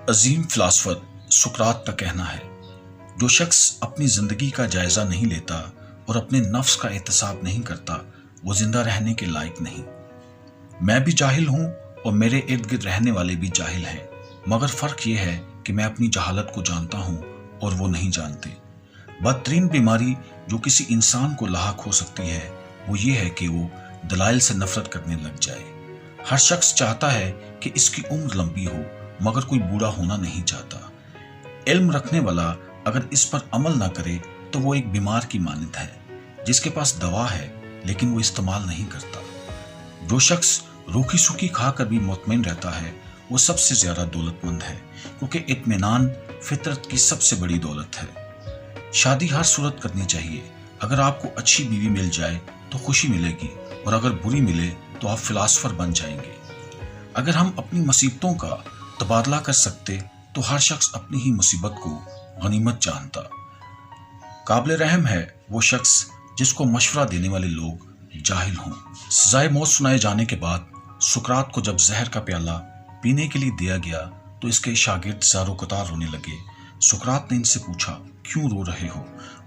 عظیم philosopher سقراط کا کہنا ہے، جو شخص اپنی زندگی کا جائزہ نہیں لیتا اور اپنے نفس کا احتساب نہیں کرتا وہ زندہ رہنے کے لائق نہیں۔ میں بھی جاہل ہوں اور میرے ارد گرد رہنے والے بھی جاہل ہیں، مگر فرق یہ ہے کہ میں اپنی جہالت کو جانتا ہوں اور وہ نہیں جانتے۔ بدترین بیماری جو کسی انسان کو لاحق ہو سکتی ہے وہ یہ ہے کہ وہ دلائل سے نفرت کرنے لگ جائے۔ ہر شخص چاہتا ہے کہ اس کی عمر لمبی ہو، مگر کوئی بوڑھا ہونا نہیں چاہتا۔ علم رکھنے والا اگر اس پر عمل نہ کرے تو وہ ایک بیمار کی مانند ہے جس کے پاس دوا ہے لیکن وہ استعمال نہیں کرتا۔ جو شخص روکھی سوکھی کھا کر بھی مطمئن رہتا ہے وہ سب سے زیادہ دولت مند ہے، کیونکہ اطمینان فطرت کی سب سے بڑی دولت ہے۔ شادی ہر صورت کرنی چاہیے۔ اگر آپ کو اچھی بیوی مل جائے تو خوشی ملے گی، اور اگر بری ملے تو آپ فلاسفر بن جائیں گے۔ اگر ہم اپنی مصیبتوں کا تبادلہ کر سکتے تو ہر شخص اپنی ہی مصیبت کو غنیمت جانتا۔ قابل رحم ہے وہ شخص جس کو مشورہ دینے والے لوگ جاہل ہوں۔ سزائے موت سنائے جانے کے بعد سقراط کو جب زہر کا پیالہ پینے کے لیے دیا گیا تو اس کے شاگرد زارو قطار رونے لگے۔ سقراط نے ان سے پوچھا، کیوں رو رہے ہو؟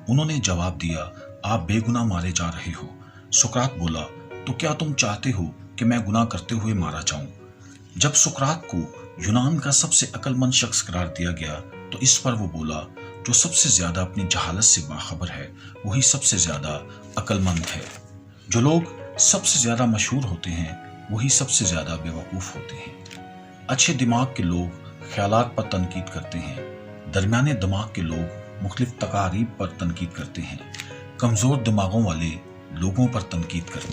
انہوں نے جواب دیا، آپ بے گناہ مارے جا رہے ہو۔ سقراط بولا، تو کیا تم چاہتے ہو کہ میں گناہ کرتے ہوئے مارا جاؤں؟ جب سقراط کو یونان کا سب سے عقل مند شخص قرار دیا گیا تو اس پر وہ بولا، جو سب سے زیادہ اپنی جہالت سے باخبر ہے وہی سب سے زیادہ عقل مند ہے۔ جو لوگ سب سے زیادہ مشہور ہوتے ہیں وہی سب سے زیادہ بے وقوف ہوتے ہیں۔ اچھے دماغ کے لوگ خیالات پر تنقید کرتے ہیں، درمیانے دماغ کے لوگ مختلف تقاریب پر تنقید کرتے ہیں، کمزور دماغوں والے لوگوں پر تنقید کرتے ہیں۔